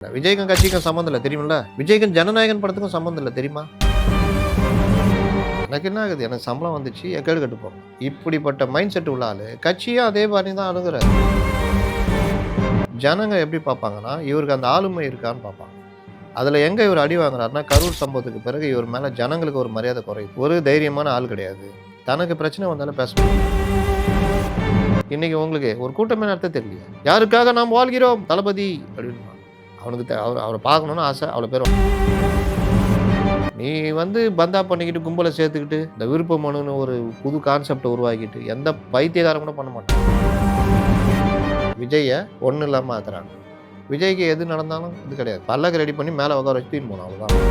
விஜய்க்கும் கட்சிக்கும் சம்மந்தம் இல்லை தெரியுமில்ல. விஜய்க்கும் ஜனநாயகன் படத்துக்கும் சம்மந்தம் இல்லை தெரியுமா. எனக்கு என்ன ஆகுது, எனக்கு சம்பளம் வந்துச்சு எக்கேடு கட்டு போகும். இப்படிப்பட்ட மைண்ட் செட் உள்ள ஆளு கட்சியும் அதே மாதிரி தான் அணுகுறாரு. ஜனங்க எப்படி பார்ப்பாங்கன்னா, இவருக்கு அந்த ஆளுமை இருக்கான்னு பார்ப்பாங்க. அதில் எங்கே இவர் அடி வாங்குறாருன்னா, கரூர் சம்பவத்துக்கு பிறகு இவர் மேலே ஜனங்களுக்கு ஒரு மரியாதை குறையுது. ஒரு தைரியமான ஆள் கிடையாது. தனக்கு பிரச்சனை வந்தாலும் பேச முடியும். இன்னைக்கு உங்களுக்கு ஒரு கூட்டமே நடத்த தெரியல. யாருக்காக நாம் வாழ்கிறோம் தளபதி அப்படின்னு அவனுக்கு அவரை பார்க்கணுன்னு ஆசை, அவ்வளோ பேர். நீ பந்தா பண்ணிக்கிட்டு கும்பலை சேர்த்துக்கிட்டு இந்த விருப்ப மனுன்னு ஒரு புது கான்செப்டை உருவாக்கிட்டு எந்த பைத்தியகாரம் கூட பண்ண மாட்டான். விஜயை ஒன்றும் இல்லாமல் ஆத்துறாங்க. விஜய்க்கு எது நடந்தாலும் இது கிடையாது. பல்லக்கு ரெடி பண்ணி மேலே உட்கார வச்சு தீன் போனோம், அவ்வளோதான்.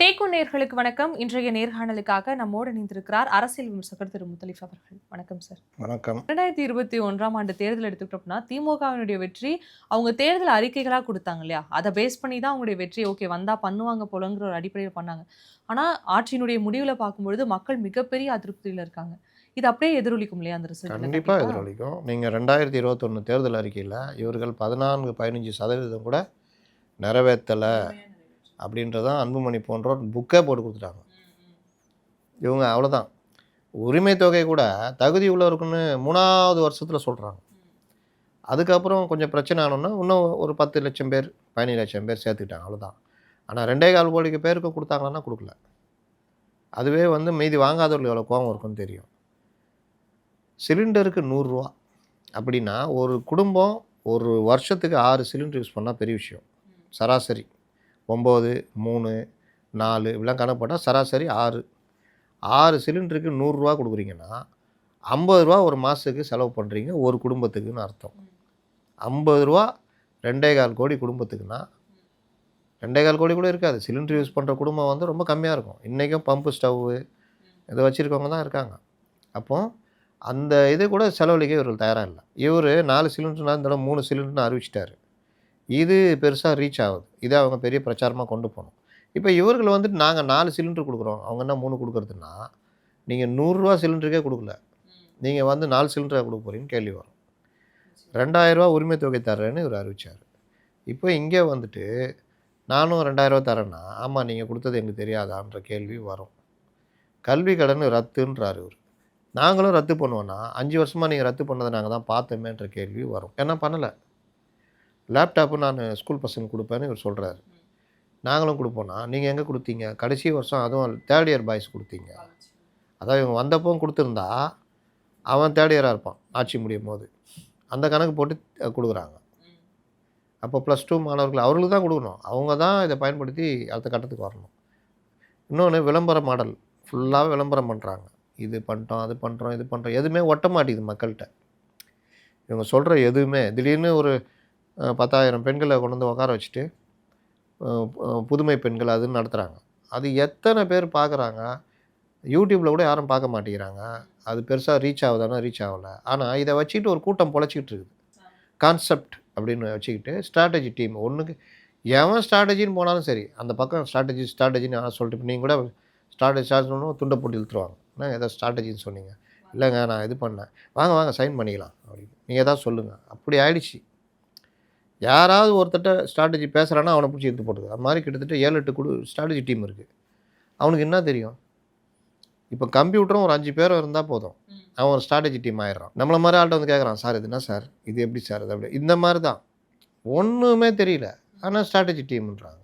டேக்கு நேயர்களுக்கு வணக்கம். இன்றைய நேர்காணலுக்காக நம்மோடு இணைந்திருக்கிறார் அரசியல் விமர்சகர் திரு முத்தலீஃப் அவர்கள். வணக்கம் சார். வணக்கம். 2021ஆம் ஆண்டு தேர்தல் எடுத்துக்கிட்டோம்னா திமுகவினுடைய வெற்றி அவங்க தேர்தல் அறிக்கைகளாக கொடுத்தாங்க இல்லையா, அதை பேஸ் பண்ணி தான் அவங்களுடைய வெற்றி ஓகே வந்தா பண்ணுவாங்க போலங்கிற ஒரு அடிப்படையில் பண்ணாங்க. ஆனால் ஆட்சியினுடைய முடிவில் பார்க்கும்பொழுது மக்கள் மிகப்பெரிய அதிருப்தியில் இருக்காங்க. இது அப்படியே எதிரொலிக்கும் இல்லையா அந்த ரிசல்ட்? கண்டிப்பாக எதிரொலிக்கும். நீங்கள் 2021 தேர்தல் அறிக்கையில் இவர்கள் 14-15% கூட நிறைவேற்றலை அப்படின்றதான் அன்புமணி போன்றோர் புக்கே போட்டு கொடுத்துட்டாங்க. இவங்க அவ்வளோதான். உரிமை தொகை கூட தகுதி உள்ளவருக்குன்னு 3வது வருஷத்தில் சொல்கிறாங்க. அதுக்கப்புறம் கொஞ்சம் பிரச்சனை ஆனோன்னா இன்னும் ஒரு 10 லட்சம் பேர் 15 லட்சம் பேர் சேர்த்துக்கிட்டாங்க, அவ்வளோதான். ஆனால் 2.25 கோடி பேருக்கு கொடுத்தாங்களான்னா கொடுக்கல. அதுவே மீதி வாங்காதவர்கள் எவ்வளோ கோபம் இருக்குன்னு தெரியும். சிலிண்டருக்கு 100 ரூபா அப்படின்னா ஒரு குடும்பம் ஒரு வருஷத்துக்கு 6 சிலிண்டர் யூஸ் பண்ணால் பெரிய விஷயம். சராசரி 9, 3, 4 இப்படிலாம் கணக்கு போட்டால் சராசரி 6 சிலிண்டருக்கு 100 ரூபா கொடுக்குறீங்கன்னா 50 ரூபா ஒரு மாதத்துக்கு செலவு பண்ணுறீங்க ஒரு குடும்பத்துக்குன்னு அர்த்தம். 50 ரூபா 2.25 கோடி குடும்பத்துக்குன்னா 2.25 கோடி கூட இருக்காது. சிலிண்டர் யூஸ் பண்ணுற குடும்பம் ரொம்ப கம்மியாக இருக்கும். இன்றைக்கும் பம்பு ஸ்டவ்வு இதை வச்சுருக்கவங்க தான் இருக்காங்க. அப்போது அந்த இது கூட செலவழிக்க இவர்கள் தயாராக இல்லை. இவர் 4 சிலிண்டர்னா இந்த 3 சிலிண்டர்னு அறிவிச்சிட்டாரு. இது பெருசாக ரீச் ஆகுது. இதை அவங்க பெரிய பிரச்சாரமாக கொண்டு போகணும். இப்போ இவர்கள் நாங்கள் 4 சிலிண்டர் கொடுக்குறோம், அவங்க என்ன 3 கொடுக்குறதுன்னா, நீங்கள் 100 ரூபா சிலிண்டருக்கே கொடுக்கல, நீங்கள் 4 சிலிண்டராக கொடுக்க போகிறீங்கன்னு கேள்வி வரும். 2000 ரூபா உரிமை தொகை தர்றேன்னு இவர் அறிவித்தார். இப்போ இங்கே நானும் 2000 ரூபா தரேன்னா, ஆமாம் நீங்கள் கொடுத்தது எங்களுக்கு தெரியாதான்ற கேள்வி வரும். கல்வி கடன் ரத்துன்றார் இவர். நாங்களும் ரத்து பண்ணுவோன்னா 5 வருஷமாக நீங்கள் ரத்து பண்ணதை நாங்கள் தான் பார்த்தோமேன்ற கேள்வி வரும். ஏன்னா பண்ணலை. லேப்டாப்பு நான் ஸ்கூல் பசங்க கொடுப்பேன்னு இவர் சொல்கிறாரு. நாங்களும் கொடுப்போன்னா நீங்கள் எங்கே கொடுத்தீங்க? கடைசி வருஷம் அதுவும் 3rd இயர் பாய்ஸ் கொடுத்தீங்க. அதான் இவங்க வந்தப்போ கொடுத்துருந்தா அவன் 3rd இயராக இருப்பான் ஆட்சி முடியும் போது. அந்த கணக்கு போட்டு கொடுக்குறாங்க. அப்போ +2 மாணவர்கள் அவர்களுக்கு தான் கொடுக்கணும். அவங்க தான் இதை பயன்படுத்தி அடுத்த கட்டத்துக்கு வரணும். இன்னொன்று விளம்பர மாடல் ஃபுல்லாக விளம்பரம் பண்ணுறாங்க. இது பண்ணிட்டோம், அது பண்ணுறோம், இது பண்ணுறோம், எதுவுமே ஒட்ட மாட்டேங்குது மக்கள்கிட்ட. இவங்க சொல்கிற எதுவுமே திடீர்னு ஒரு 10,000 பெண்களை கொண்டு உட்கார வச்சுட்டு புதுமை பெண்கள் அதுன்னு நடத்துகிறாங்க. அது எத்தனை பேர் பார்க்குறாங்க? யூடியூப்பில் கூட யாரும் பார்க்க மாட்டேங்கிறாங்க. அது பெருசாக ரீச் ஆகுதானா ரீச் ஆகலை. ஆனால் இதை வச்சுக்கிட்டு ஒரு கூட்டம் பொழைச்சிக்கிட்டு இருக்குது. கான்செப்ட் அப்படின்னு வச்சுக்கிட்டு ஸ்ட்ராட்டஜி டீம் ஒன்றுக்கு எவன் ஸ்ட்ராட்டஜின்னு போனாலும் சரி, அந்த பக்கம் ஸ்ட்ராட்டஜின்னு சொல்லிட்டு இப்போ நீங்கள் கூட ஸ்ட்ராட்டஜி துண்டை போட்டு இழுத்துருவாங்க. என்ன ஏதோ ஸ்ட்ராட்டஜின்னு சொன்னீங்க? இல்லைங்க நான் இது பண்ணேன். வாங்க சைன் பண்ணிக்கலாம் அப்படின்னு நீங்கள் எதாவது சொல்லுங்கள். அப்படி ஆயிடுச்சு. யாராவது ஒருத்தட்ட ஸ்ட்ராட்டஜி பேசுகிறான்னா அவனை பிடிச்சி எடுத்து போட்டுது. அது மாதிரி கிட்டத்தட்ட 7-8 ஸ்ட்ராட்டஜி டீம் இருக்குது. அவனுக்கு என்ன தெரியும்? இப்போ கம்ப்யூட்டரும் ஒரு 5 பேரும் இருந்தால் போதும், அவன் ஒரு ஸ்ட்ராட்டஜி டீம் ஆயிடுறான். நம்மளை மாதிரி ஆள்கிட்ட கேட்குறான், சார் இது என்ன சார், இது எப்படி சார், இது அப்படி இந்த மாதிரி தான். ஒன்றுமே தெரியல, ஆனால் ஸ்ட்ராட்டஜி டீம்ன்றாங்க.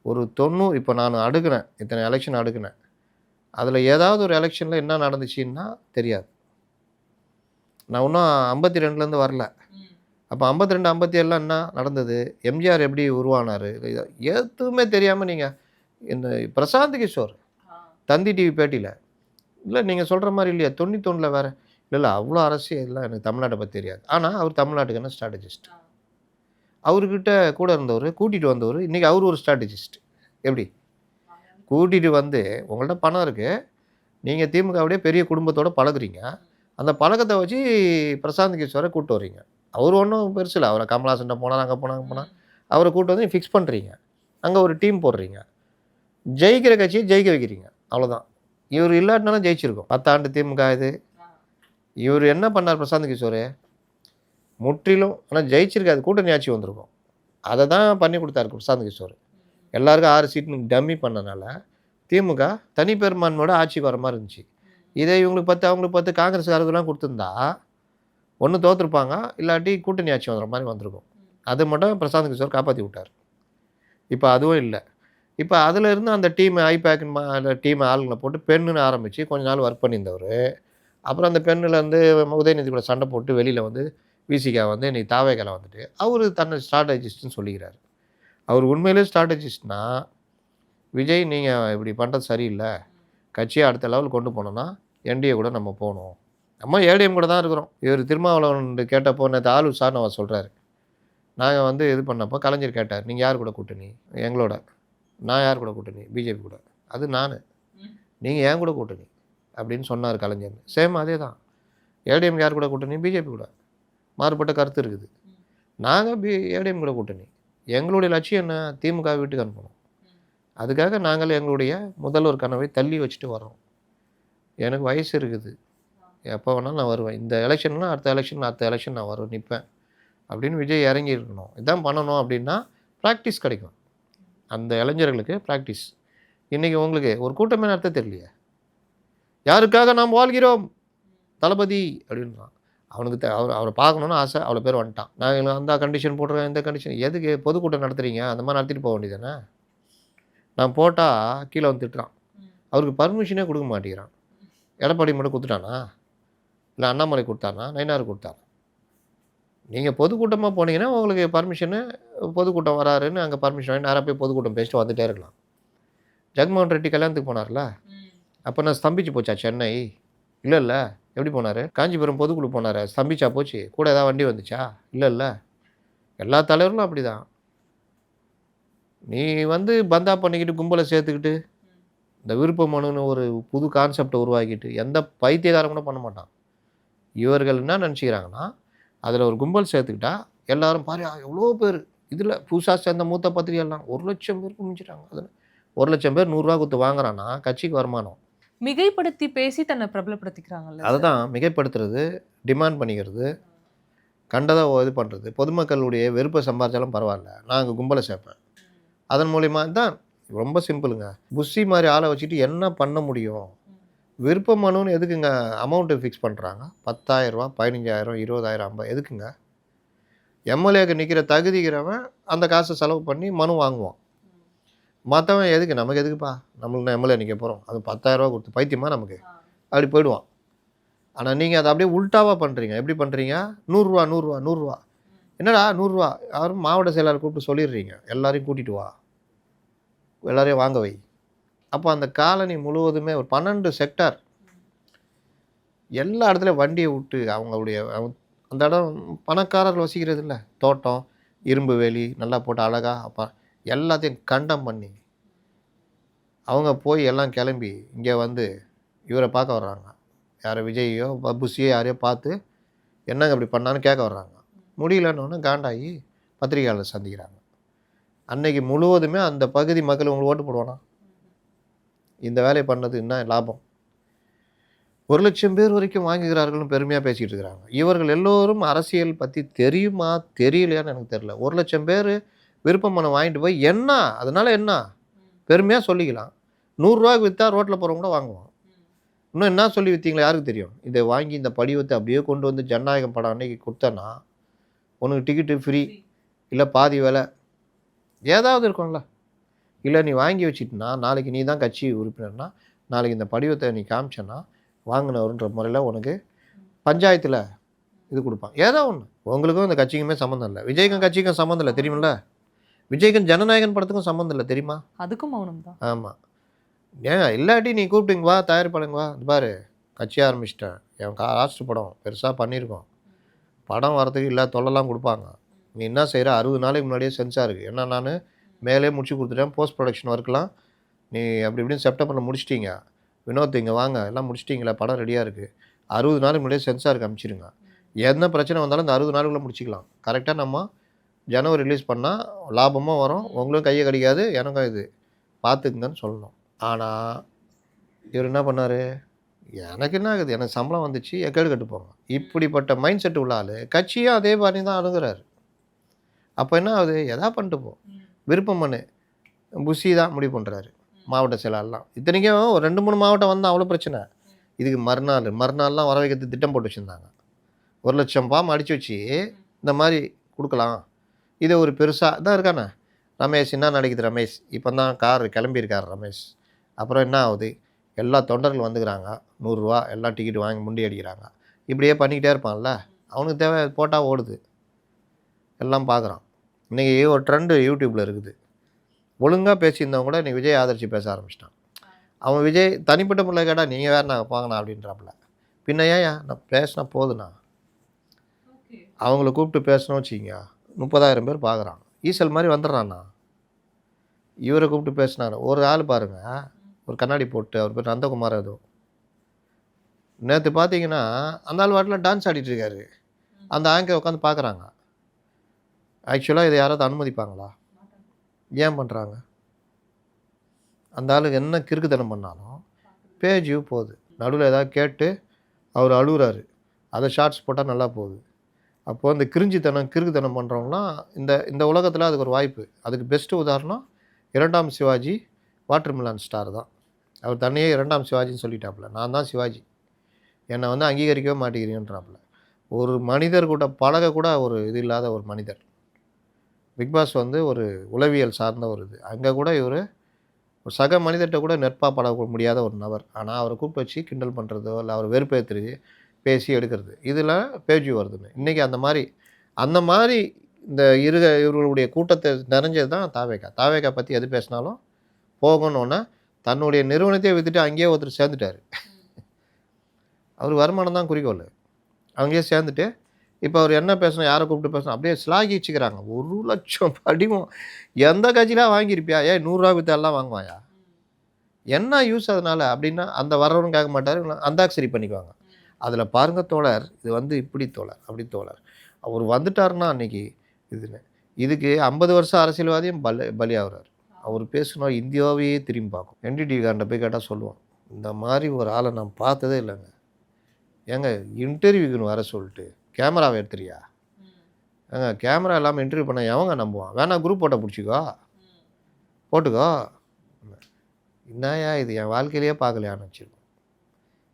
ஒரு 90 இப்போ நான் அடுக்கினேன், இத்தனை எலெக்ஷன் அடுக்கினேன். அதில் ஏதாவது ஒரு எலெக்ஷனில் என்ன நடந்துச்சுன்னா தெரியாது. நான் இன்னும் 52லேருந்து வரல. அப்போ 52, 57 என்ன நடந்தது? எம்ஜிஆர் எப்படி உருவானார்? எதுவுமே தெரியாமல் நீங்கள் இந்த பிரசாந்த் கிஷோர் தந்தி டிவி பேட்டியில் இல்லை நீங்கள் சொல்கிற மாதிரி இல்லையா 91 வேறு இல்லை அவ்வளோ அரசியல்லாம் எனக்கு தமிழ்நாட்டை பற்றி தெரியாது. ஆனால் அவர் தமிழ்நாட்டுக்கான ஸ்ட்ராட்டஜிஸ்ட். அவர்கிட்ட கூட இருந்தவர் கூட்டிகிட்டு வந்தவர் இன்றைக்கி அவர் ஒரு ஸ்ட்ராட்டஜிஸ்ட். எப்படி கூட்டிகிட்டு உங்கள்கிட்ட பணம் இருக்குது, நீங்கள் திமுகவுடைய பெரிய குடும்பத்தோடு பழகுறீங்க, அந்த பழக்கத்தை வச்சு பிரசாந்த் கிஷோரை கூப்பிட்டு வரீங்க. அவர் ஒன்றும் பெருசு இல்லை. அவரை கமலாசன்ட்ட போனால் அங்கே போனால் அவரை கூப்பிட்டு ஃபிக்ஸ் பண்ணுறீங்க. அங்கே ஒரு டீம் போடுறீங்க. ஜெயிக்கிற கட்சியை ஜெயிக்க வைக்கிறீங்க, அவ்வளோதான். இவர் இல்லாட்டினாலும் ஜெயிச்சிருக்கோம். 10 ஆண்டு திமுக இது இவர் என்ன பண்ணார் பிரசாந்த் கிஷோர்? முற்றிலும் ஆனால் ஜெயிச்சிருக்காது, கூட்டணி ஆட்சி வந்திருக்கும். அதை தான் பண்ணி கொடுத்தாரு பிரசாந்த் கிஷோர். எல்லாருக்கும் 6 சீட்னு டம்மி பண்ணனால திமுக தனி பெரும்பான்மையோட ஆட்சிக்கு வர மாதிரி இருந்துச்சு. இதே இவங்களுக்கு 10 அவங்களுக்கு 10 காங்கிரஸ்காரர்கள்லாம் கொடுத்துருந்தா ஒன்று தோற்றுருப்பாங்க, இல்லாட்டி கூட்டணி ஆட்சி வந்துற மாதிரி வந்திருக்கும். அது மட்டும் பிரசாந்த் கிஷோர் காப்பாற்றி விட்டார். இப்போ அதுவும் இல்லை. இப்போ அதில் இருந்து அந்த டீம் ஐபேக்னு டீம் ஆளுங்களை போட்டு பெண்ணுன்னு ஆரம்பித்து கொஞ்ச நாள் ஒர்க் பண்ணியிருந்தவர், அப்புறம் அந்த பெண்ணில் வந்து உதயநிதி கூட சண்டை போட்டு வெளியில் வந்து விசிகா வந்து இன்றைக்கி தாவேக்கால வந்துட்டு அவர் தன்னை ஸ்ட்ராட்டஜிஸ்ட்னு சொல்லிக்கிறார். அவர் உண்மையிலே ஸ்ட்ராட்டஜிஸ்ட்னா, விஜய் நீங்கள் இப்படி பண்ணுறது சரியில்லை, கட்சியை அடுத்த லெவல் கொண்டு போனோன்னா என்டிஏ கூட நம்ம போகணும், நம்ம ஏடிஎம் கூட தான் இருக்கிறோம். இவர் திருமாவளவன் கேட்டப்போ நேற்று ஆளு சார் அவர் சொல்கிறாரு, நாங்கள் வந்து இது பண்ணப்போ கலைஞர் கேட்டார், நீங்கள் யார் கூட கூட்டணி? எங்களோட. நான் யார் கூட கூட்டணி? பிஜேபி கூட. அது நான். நீங்கள் ஏன் கூட கூட்டணி அப்படின்னு சொன்னார் கலைஞர். சேம் அதே தான். ஏடிஎம் யார் கூட கூட்டணி? பிஜேபி கூட. மாறுபட்ட கருத்து இருக்குது. நாங்கள் ஏடிஎம் கூட கூட்டணி. எங்களுடைய லட்சியம் என்ன? திமுக வீட்டுக்கு அனுப்பணும். அதுக்காக நாங்கள் எங்களுடைய முதல்வர் கனவை தள்ளி வச்சுட்டு வரோம். எனக்கு வயசு இருக்குது, எப்போ வேணாலும் நான் வருவேன். இந்த எலெக்ஷன்னா அடுத்த எலெக்ஷன் நான் வருவேன், நிற்பேன் அப்படின்னு விஜய் இறங்கி இருக்கணும். இதான் பண்ணணும். அப்படின்னா ப்ராக்டிஸ் கிடைக்கும் அந்த இளைஞர்களுக்கு, ப்ராக்டிஸ். இன்றைக்கி உங்களுக்கு ஒரு கூட்டமே நடத்த தெரியலையே. யாருக்காக நாம் வாழ்கிறோம் தளபதி அப்படின்றான். அவனுக்கு அவரை பார்க்கணுன்னு ஆசை, அவ்வளோ பேர் வந்துட்டான். நான் அந்த கண்டிஷன் போடுறேன், இந்த கண்டிஷன். எதுக்கு பொதுக்கூட்டம் நடத்துகிறீங்க? அந்த மாதிரி நடத்திட்டு போக வேண்டியதானே. நான் போட்டால் கீழே வந்து திட்டுறான். அவருக்கு பர்மிஷனே கொடுக்க மாட்டேங்கிறான். எடப்பாடி மட்டும் கொடுத்துட்டானா? இல்லை அண்ணாமலை கொடுத்தானா? நயினார் கொடுத்தானா? நீங்கள் பொதுக்கூட்டமாக போனீங்கன்னா உங்களுக்கு பர்மிஷனு, பொதுக்கூட்டம் வராருன்னு அங்கே பர்மிஷன் வாங்கி நேராக போய் பொதுக்கூட்டம் பேசிட்டு வந்துகிட்டே இருக்கலாம். ஜெகன்மோகன் ரெட்டி கல்யாணத்துக்கு போனார்ல, அப்போ நான் ஸ்தம்பிச்சு போச்சா சென்னை? இல்லை. எப்படி போனார்? காஞ்சிபுரம் பொதுக்குழு போனார், ஸ்தம்பிச்சா போச்சு? கூட ஏதாவது வண்டி வந்துச்சா? இல்லை. எல்லா தலைவர்களும் அப்படி தான். நீ வந்து பந்தா பண்ணிக்கிட்டு கும்பலை சேர்த்துக்கிட்டு இந்த விருப்ப மனுன்னு ஒரு புது கான்செப்டை உருவாக்கிட்டு எந்த பைத்தியகாரம் கூட பண்ண மாட்டான். இவர்கள் என்ன நினச்சிக்கிறாங்கன்னா, அதில் ஒரு கும்பல் சேர்த்துக்கிட்டா எல்லாரும் பாரு எவ்வளோ பேர், இதில் புதுசாக சேர்ந்த மூத்த பத்திரிகைலாம் 1,00,000 பேருக்கு முடிஞ்சிட்டாங்க. அதில் 1,00,000 பேர் 100 ரூபா கொடுத்து வாங்குறான்னா கட்சிக்கு வருமானம். மிகைப்படுத்தி பேசி தன்னை பிரபலப்படுத்திக்கிறாங்கல்ல. அதுதான் மிகைப்படுத்துறது, டிமாண்ட் பண்ணிக்கிறது, கண்டதை இது பண்ணுறது. பொதுமக்களுடைய வெறுப்பை சம்பாதிச்சாலும் பரவாயில்ல, நான் அங்கே கும்பலை சேர்ப்பேன். அதன் மூலிமா தான் ரொம்ப சிம்பிளுங்க. புஷி மாதிரி ஆளை வச்சுட்டு என்ன பண்ண முடியும்? விருப்ப மனுன்னு எதுக்குங்க அமௌண்ட்டு ஃபிக்ஸ் பண்ணுறாங்க? 10,000 ரூபா, 15,000, 20,000, 50 எதுக்குங்க? எம்எல்ஏக்கு நிற்கிற தகுதிக்கிறவன் அந்த காசை செலவு பண்ணி மனு வாங்குவான். மற்றவன் எதுக்கு? நமக்கு எதுக்குப்பா, நம்மளுக்கு நான் எம்எல்ஏ நிற்க போகிறோம், அது 10,000 ரூபா கொடுத்து பைத்தியமா நமக்கு, அப்படி போயிடுவான். ஆனால் நீங்கள் அதை அப்படியே உல்ட்டாவாக பண்ணுறீங்க. எப்படி பண்ணுறீங்க? 100 ரூபா. என்னடா 100 ரூபா? யாரும் மாவட்ட செயலாளர் கூப்பிட்டு சொல்லிடுறீங்க, எல்லாரையும் கூட்டிகிட்டு வா, எல்லாரையும் வாங்க வை. அப்போ அந்த காலனி முழுவதுமே ஒரு 12 செக்டார் எல்லா இடத்துலையும் வண்டியை விட்டு அவங்களுடைய அந்த இடம் பணக்காரர்கள் வசிக்கிறது இல்லை, தோட்டம், இரும்பு வேலி நல்லா போட்டு அழகாக அப்போ எல்லாத்தையும் கண்டம் பண்ணி அவங்க போய் எல்லாம் கிளம்பி இங்கே வந்து இவரை பார்க்க வர்றாங்க. யாரை? விஜயோ பப்புசியோ யாரையோ பார்த்து என்னங்க இப்படி பண்ணான்னு கேட்க வர்றாங்க. முடியலன்னு காண்டாகி பத்திரிகையாளர் சந்திக்கிறாங்க. அன்னைக்கு முழுவதுமே அந்த பகுதி மக்கள் உங்களுக்கு ஓட்டு போடுவானா? இந்த வேலையை பண்ணது என்ன லாபம்? 1,00,000 பேர் வரைக்கும் வாங்குகிறார்கள்னு பெருமையாக பேசிகிட்டு இருக்கிறாங்க. இவர்கள் எல்லோரும் அரசியல் பற்றி தெரியுமா தெரியலையான்னு எனக்கு தெரியல. 1,00,000 பேர் விருப்ப மனு வாங்கிட்டு போய் என்ன அதனால் என்ன பெருமையாக சொல்லிக்கலாம். 100 ரூபாய்க்கு விற்றா ரோட்டில் போகிறவங்க கூட வாங்குவான். இன்னும் என்ன சொல்லி விற்றீங்களா யாருக்கு தெரியும்? இதை வாங்கி இந்த படிவத்தை அப்படியே கொண்டு வந்து ஜனநாயகம் படம் அன்னைக்கு கொடுத்தேன்னா உனக்கு டிக்கெட்டு ஃப்ரீ, இல்லை பாதி விலை ஏதாவது இருக்கும்ல. இல்லை நீ வாங்கி வச்சிட்டுனா நாளைக்கு நீ தான் கட்சி உறுப்பினர்னா நாளைக்கு இந்த படிவத்தை நீ காமிச்சேன்னா வாங்கினவருன்ற முறையில் உனக்கு பஞ்சாயத்தில் இது கொடுப்பான். ஏதோ ஒன்று. உங்களுக்கும் இந்த கட்சிக்குமே சம்மந்தம் இல்லை, விஜய்க்கும் கட்சிக்கும் சம்மந்தம் இல்லை தெரியுமில்ல, விஜய்க்கும் ஜனநாயகன் படத்துக்கும் சம்மந்தம் இல்லை தெரியுமா? அதுக்கும் மௌனம் தான். ஆமாம். ஏன் இல்லாட்டி நீ கூப்பிட்டுங்க வா, தயாரிப்பாளுங்க வா, இது பாரு கட்சி ஆரம்பிச்சிட்டேன், என் லாஸ்ட் படம் பெருசாக பண்ணியிருக்கோம், படம் வரதுக்கு இல்லை தொல்லைலாம் கொடுப்பாங்க, நீ என்ன செய்கிற 60 நாளைக்கு முன்னாடியே சென்சாருக்கு ஏன்னா நான் மேலே முடிச்சு கொடுத்துட்டேன், போஸ்ட் ப்ரொடக்ஷன் ஒர்க்லாம் நீ அப்படி இப்படின்னு செப்டம்பரில் முடிச்சிட்டிங்க, வினோத் இங்கே வாங்க எல்லாம் முடிச்சிட்டிங்களா, படம் ரெடியாக இருக்குது, 60 நாளைக்கு முன்னாடியே சென்சாருக்கு அனுப்பிச்சிடுங்க, என்ன பிரச்சனை வந்தாலும் இந்த 60 நாளுக்குள்ளே முடிச்சிக்கலாம், கரெக்டாக நம்ம ஜனவரி ரிலீஸ் பண்ணால் லாபமாக வரும், உங்களும் கையை கடிக்காது, எனக்கும் இது பார்த்துக்குங்கன்னு சொல்லணும். ஆனால் இவர் என்ன பண்ணார்? எனக்கு என்ன ஆகுது, எனக்கு சம்பளம் வந்துச்சு, எக்கேடு கட்டு போங்க. இப்படிப்பட்ட மைண்ட் செட் உள்ள ஆளு கட்சியும் அதே மாதிரி தான் அணுகுறாரு. அப்போ என்ன ஆகுது, எதா பண்ணிட்டு போ, விருப்பம் பண்ணு. புஷி தான் முடிவு பண்ணுறாரு மாவட்ட செயலாளர்லாம். இத்தனைக்கும் ஒரு 2, 3 மாவட்டம் வந்தால் அவ்வளோ பிரச்சனை. இதுக்கு மறுநாள்லாம் வர வைக்கிறதுக்கு திட்டம் போட்டு வச்சுருந்தாங்க. 1,00,000 ஃபார்ம் அடித்து வச்சு இந்த மாதிரி கொடுக்கலாம். இதை ஒரு பெருசாக தான் இருக்கானே ரமேஷ். என்ன நடக்குது ரமேஷ், இப்போ தான் கிளம்பியிருக்கார் ரமேஷ். அப்புறம் என்ன ஆகுது, எல்லா தொண்டர்கள் வந்துக்கிறாங்க, 100 ரூபா எல்லாம் டிக்கெட் வாங்கி முண்டி அடிக்கிறாங்க. இப்படியே பண்ணிக்கிட்டே இருப்பான்ல, அவனுக்கு தேவை போட்டால் ஓடுது, எல்லாம் பார்க்குறான். இன்றைக்கி ஒரு ட்ரெண்டு யூடியூப்பில் இருக்குது. ஒழுங்காக பேசியிருந்தவங்க கூட இன்றைக்கி விஜய் ஆதரித்து பேச ஆரம்பிச்சிட்டான். அவன் விஜய் தனிப்பட்ட முறை கேட்டால் நீங்கள் வேறு நாங்கள் போங்கண்ணா அப்படின்றாப்புல. பின்ன ஏன் நான் பேசினா போதுண்ணா, அவங்கள கூப்பிட்டு பேசணும் வச்சுக்கிங்க, 30,000 பேர் பார்க்குறான். ஈசல் மாதிரி வந்துடுறாண்ணா. இவரை கூப்பிட்டு பேசினார் ஒரு ஆள் பாருங்கள், ஒரு கண்ணாடி போட்டு, அவர் பேர் நந்தகுமார். ஏதோ நேற்று பார்த்தீங்கன்னா அந்த ஆள் வாட்டில் டான்ஸ் ஆடிட்டு இருக்காரு. அந்த ஆங்கர் உட்காந்து பார்க்குறாங்க. ஆக்சுவலாக இதை யாராவது அனுமதிப்பாங்களா? ஏன் பண்ணுறாங்க? அந்த ஆளுக்கு என்ன கிறுக்குத்தனம் பண்ணாலும் பேஜ் போகுது. நடுவில் ஏதாவது கேட்டு அவர் அழுகுறாரு, அதை ஷார்ட்ஸ் போட்டால் நல்லா போகுது. அப்போது இந்த கிறுக்குத்தனம் பண்ணுறவங்களாம் இந்த உலகத்தில் அதுக்கு ஒரு வாய்ப்பு. அதுக்கு பெஸ்ட்டு உதாரணம் 2ஆம் சிவாஜி வாட்டர் மிலான் ஸ்டார் தான். அவர் தன்னையே 2ஆம் சிவாஜின்னு சொல்லிட்டாப்புல. நான் தான் சிவாஜி, என்னை வந்து அங்கீகரிக்கவே மாட்டேங்கிறீங்கன்றாப்புல. ஒரு மனிதர் கூட பழகக்கூட ஒரு இது இல்லாத ஒரு மனிதர். பிக்பாஸ் வந்து ஒரு உளவியல் சார்ந்த ஒரு இது. அங்கே கூட இவர் ஒரு சக மனிதர்கிட்ட கூட நெருப்பாக பழக முடியாத ஒரு நபர். ஆனால் அவரை கூப்பிட்டு வச்சு கிண்டல் பண்ணுறதோ இல்லை அவர் வெறுப்பேற்றி பேசி எடுக்கிறது, இதில் பேஜ் வருதுன்னு. இன்றைக்கி அந்த மாதிரி இந்த இவர்களுடைய கூட்டத்தை நிறைஞ்சது தான் தாவேக்கா பற்றி எது பேசினாலும் போகணுன்னா தன்னுடைய நிறுவனத்தையே விற்றுட்டு அங்கேயே ஒருத்தர் சேர்ந்துட்டார். அவர் வருமானம் தான் குறிக்கோள். அங்கேயே சேர்ந்துட்டு இப்போ அவர் என்ன பேசணும், யாரை கூப்பிட்டு பேசணும் அப்படியே சிலாகிச்சுக்கிறாங்க. 1,00,000 படிவம் எந்த கட்சியிலாம் வாங்கியிருப்பியா? 100 ரூபா விற்று எல்லாம் வாங்குவாயா? என்ன யூஸ் அதனால் அப்படின்னா அந்த வரவரும் கேட்க மாட்டார், அந்தாக்சரி பண்ணிக்குவாங்க. அதில் பாருங்கள் தோழர், இது வந்து இப்படி தோழர் அப்படி தோழர், அவர் வந்துட்டாருன்னா அன்றைக்கி இதுக்கு 50 வருஷம் அரசியல்வாதியும் பலியாகிறார். அவர் பேசுனா இந்தியாவையே திரும்பி பார்க்கும். NDTV காரண்ட போய் கேட்டால் சொல்லுவான், இந்த மாதிரி ஒரு ஆளை நான் பார்த்ததே இல்லைங்க. ஏங்க இன்டர்வியூக்குன்னு வர சொல்லிட்டு கேமராவை எடுத்துறியா? ஏங்க கேமரா இல்லாமல் இன்டர்வியூ பண்ண எவங்க நம்புவான்? வேணா குரூப் போட்டோ போட்டுக்கோ. என்னையா இது, என் வாழ்க்கையிலேயே பார்க்கலையான்னு வச்சுருக்கோம்.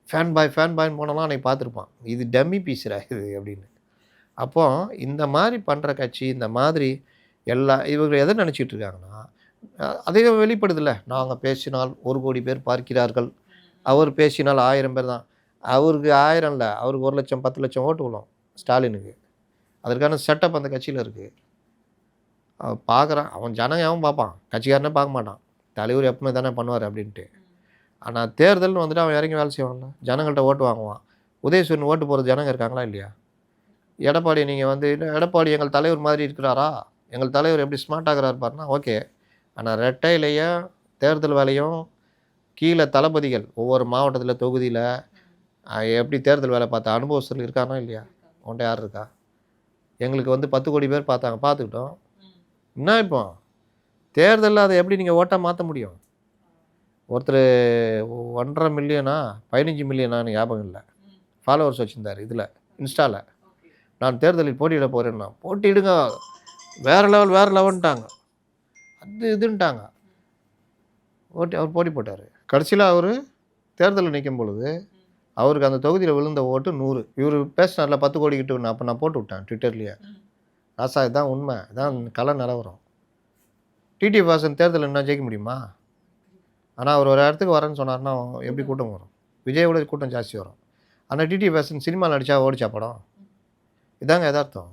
ஃபேன் பாய்ன்னு போனலாம் அன்றைக்கி பார்த்துருப்பான், இது டம்மி பீஸுடா இது அப்படின்னு. அப்போ இந்த மாதிரி பண்ணுற கட்சி, இந்த மாதிரி இவங்க எதை நினச்சிட்டு இருக்காங்கன்னா, அதே வெளிப்படுதில்ல. நாங்கள் பேசினால் 1 கோடி பேர் பார்க்கிறார்கள், அவர் பேசினால் 1000 பேர் தான். அவருக்கு 1000 இல்லை, அவருக்கு 1,00,000 10,00,000 ஓட்டு விழும் ஸ்டாலினுக்கு. அதற்கான செட்டப் அந்த கட்சியில் இருக்குது. அவன் பார்க்குறான், அவன் ஜனங்க பார்ப்பான், கட்சிக்காரனே பார்க்க மாட்டான். தலைவர் எப்பவுமே தானே பண்ணுவார் அப்படின்ட்டு. ஆனால் தேர்தல்னு வந்துட்டு அவன் இறங்கி வேலை செய்வான்ல, ஜனங்கள்கிட்ட ஓட்டு வாங்குவான். உதயசூரியன் ஓட்டு போகிற ஜனங்க இருக்காங்களா இல்லையா? எடப்பாடி நீங்கள் வந்து எடப்பாடி எங்கள் தலைவர் மாதிரி இருக்கிறாரா, எங்கள் தலைவர் எப்படி ஸ்மார்ட் ஆகிறார் பாருன்னா ஓகே. ஆனால் ரெட்டையிலையும் தேர்தல் வேலையும் கீழே தளபதிகள் ஒவ்வொரு மாவட்டத்தில் தொகுதியில் எப்படி தேர்தல் வேலை பார்த்த அனுபவத்தில் இருக்கானா இல்லையா? உன்ட்ட யார் இருக்கா? எங்களுக்கு வந்து 10 கோடி பேர் பார்த்துக்கிட்டோம். என்ன இப்போ தேர்தலில் அதை எப்படி நீங்கள் ஓட்டாக மாற்ற முடியும்? ஒருத்தர் 1.5 மில்லியனா 15 மில்லியனான்னு ஞாபகம் இல்லை ஃபாலோவர்ஸ் வச்சுருந்தார் இதில் இன்ஸ்டாவில். நான் தேர்தலில் போட்டியிட போகிறேன்னா, போட்டியிடுங்க, வேறு லெவல்ட்டாங்க, அது இதுன்ட்டாங்க. அவர் போட்டி போட்டார். கடைசியில் அவர் தேர்தலில் நிற்கும் பொழுது அவருக்கு அந்த தொகுதியில் விழுந்த ஓட்டு 100. இவர் பேசினார்ல 10 கோடி கிட்ட ஒன்று, அப்போ நான் போட்டு விட்டேன் ட்விட்டர்லேயே. ராசா இதுதான் உண்மை, இதான் கள நிலவரம். டிடிவி வாசன் தேர்தலில் என்ன ஜெயிக்க முடியுமா? ஆனால் அவர் ஒரு இடத்துக்கு வரேன்னு சொன்னார்னா எப்படி கூட்டம் வரும்? விஜயோட கூட்டம் ஜாஸ்தி வரும். ஆனால் டிடிவி வாசன் சினிமாவில் நடித்தா ஓடிச்சா படம்? இதாங்க யதார்த்தம்.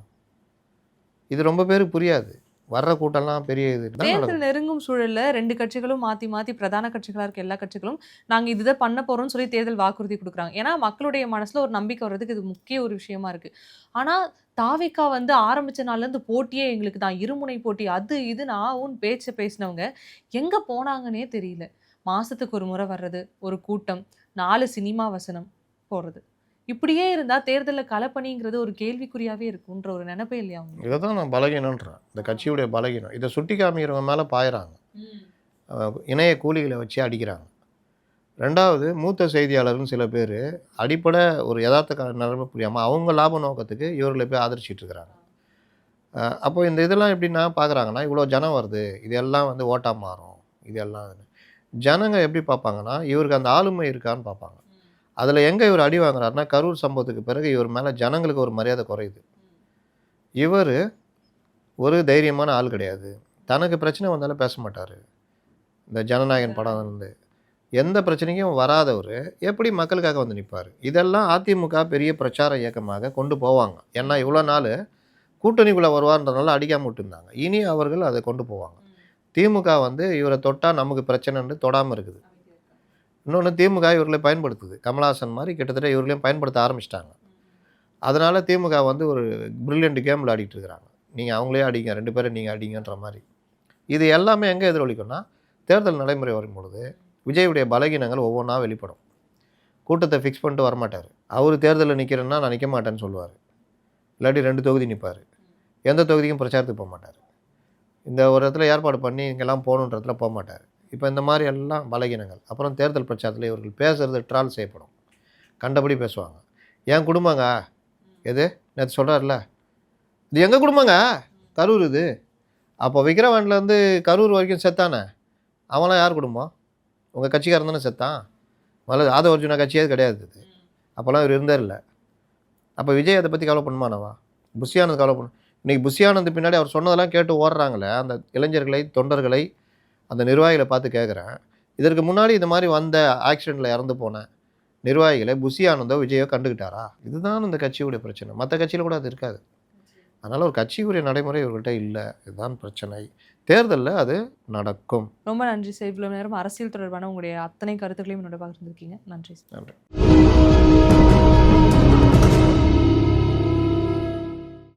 இது ரொம்ப பேருக்கு புரியாது. வர்ற கூட்டம்லாம் பெரிய இது. தேர்தல் நெருங்கும் சூழல்ல 2 கட்சிகளும் மாத்தி பிரதான கட்சிகளா இருக்க எல்லா கட்சிகளும் நாங்க இதுதான் பண்ண போறோம்னு சொல்லி தேர்தல் வாக்குறுதி கொடுக்குறாங்க. ஏன்னா மக்களுடைய மனசுல ஒரு நம்பிக்கை வர்றதுக்கு இது முக்கிய ஒரு விஷயமா இருக்கு. ஆனா தாவேக்கா வந்து ஆரம்பிச்ச நாள்ல இருந்து போட்டியே எங்களுக்கு தான், இருமுனை போட்டி, அது இதுன்னு ஆவுன்னு பேசினவங்க எங்க போனாங்கன்னே தெரியல. மாசத்துக்கு ஒரு முறை வர்றது, ஒரு கூட்டம், 4 சினிமா வசனம் போடுறது. இப்படியே இருந்தா தேர்தலில் களப்பணிங்கிறது ஒரு கேள்விக்குறியாவே இருக்குன்ற ஒரு நினைப்பே இல்லையா? இதை தான் நான் பலகீனன்றேன், இந்த கட்சியுடைய பலகீனம். இதை சுட்டி காமிக்கிறவங்க மேலே பாயிறாங்க, இணைய கூலிகளை வச்சு அடிக்கிறாங்க. 2வது மூத்த செய்தியாளர்னு சில பேர் அடிப்படை ஒரு யதார்த்த நிலைமை புரியாமல் அவங்க லாப நோக்கத்துக்கு இவர்களை போய் ஆதரிச்சிட்டு இருக்கிறாங்க. அப்போ இந்த இதெல்லாம் எப்படின்னா பார்க்குறாங்கன்னா, இவ்வளோ ஜனம் வருது, இதெல்லாம் வந்து ஓட்டா மாறும், இதெல்லாம் ஜனங்க எப்படி பார்ப்பாங்கன்னா, இவருக்கு அந்த ஆளுமை இருக்கான்னு பார்ப்பாங்க. அதில் எங்கே இவர் அடி வாங்குறாருன்னா, கரூர் சம்பவத்துக்கு பிறகு இவர் மேலே ஜனங்களுக்கு ஒரு மரியாதை குறையுது. இவர் ஒரு தைரியமான ஆள் கிடையாது. தனக்கு பிரச்சனை வந்தாலும் பேச மாட்டார். இந்த ஜனநாயகன் படம் வந்து எந்த பிரச்சனைக்கும் வராதவர் எப்படி மக்களுக்காக வந்து நிற்பார்? இதெல்லாம் அதிமுக பெரிய பிரச்சார இயக்கமாக கொண்டு போவாங்க. ஏன்னா இவ்வளோ நாள் கூட்டணிக்குள்ளே வருவார்ன்றதுனால அடிக்காமல் விட்டுருந்தாங்க. இனி அவர்கள் அதை கொண்டு போவாங்க. திமுக வந்து இவரை தொட்டால் நமக்கு பிரச்சனைன்னு தொடாமல் இருக்குது. இன்னொன்று திமுக இவர்களை பயன்படுத்துது. கமலஹாசன் மாதிரி கிட்டத்தட்ட இவர்களையும் பயன்படுத்த ஆரம்பிச்சிட்டாங்க. அதனால் திமுக வந்து ஒரு பிரில்லியன்ட் கேம் விளையாடிட்டு இருக்கிறாங்க. நீங்கள் அவங்களே அடிங்க, 2 பேரும் நீங்கள் அடிங்கன்ற மாதிரி. இது எல்லாமே எங்கே எதிரொலிக்கும்னா, தேர்தல் நடைமுறை வரும்பொழுது விஜயுடைய பலகீனங்கள் ஒவ்வொன்றா வெளிப்படும். கூட்டத்தை ஃபிக்ஸ் பண்ணிட்டு வரமாட்டார். அவர் தேர்தலில் நிற்கிறேன்னா நான் நிற்க மாட்டேன்னு சொல்லுவார். இல்லாட்டி 2 தொகுதி நிற்பார். எந்த தொகுதிக்கும் பிரச்சாரத்துக்கு போக மாட்டார். இந்த ஒரு இடத்துல ஏற்பாடு பண்ணி இங்கெல்லாம் போகணுன்றதுல போக மாட்டார். இப்போ இந்த மாதிரி எல்லாம் பலகீனங்கள். அப்புறம் தேர்தல் பிரச்சாரத்தில் இவர்கள் பேசுகிறது ட்ரால் செய்யப்படும். கண்டபடி பேசுவாங்க. என் குடும்பங்க எது நேற்று சொல்கிறார்ல, இது எங்கள் குடும்பங்க, கரூர் இது. அப்போ விக்கிரவாண்டிலேருந்து கரூர் வரைக்கும் செத்தானே, அவன்லாம் யார் குடும்பம்? உங்கள் கட்சிக்காரன் தானே செத்தான். முதல்ல ஆதவ அர்ஜுனா கட்சியே கிடையாது இது. அப்போல்லாம் இவர் இருந்தார் இல்லை. அப்போ விஜய் அதை பற்றி கவலை பண்ணுமானவா? புஷி ஆனந்த் கவலை பண்ணு. இன்றைக்கி புஷி ஆனந்த் பின்னாடி அவர் சொன்னதெல்லாம் கேட்டு ஓடுறாங்களே அந்த இளைஞர்களை, தொண்டர்களை, அந்த நிர்வாகிகளை பார்த்து கேட்குறேன். இதற்கு முன்னாடி இந்த மாதிரி வந்த ஆக்சிடெண்ட்டில் இறந்து போன நிர்வாகிகளை புஷி ஆனந்தோ விஜயோ கண்டுக்கிட்டாரா? இதுதான் இந்த கட்சியுடைய பிரச்சனை. மற்ற கட்சியில் கூட அது இருக்காது. அதனால் ஒரு கட்சிக்குரிய நடைமுறை இவர்கிட்ட இல்லை. இதுதான் பிரச்சனை. தேர்தலில் அது நடக்கும். ரொம்ப நன்றி சார். இவ்வளோ நேரம் அரசியல் தொடர்பான உங்களுடைய அத்தனை கருத்துக்களையும் என்னோட பகிர்ந்துருக்கீங்க. நன்றி சார். நன்றி.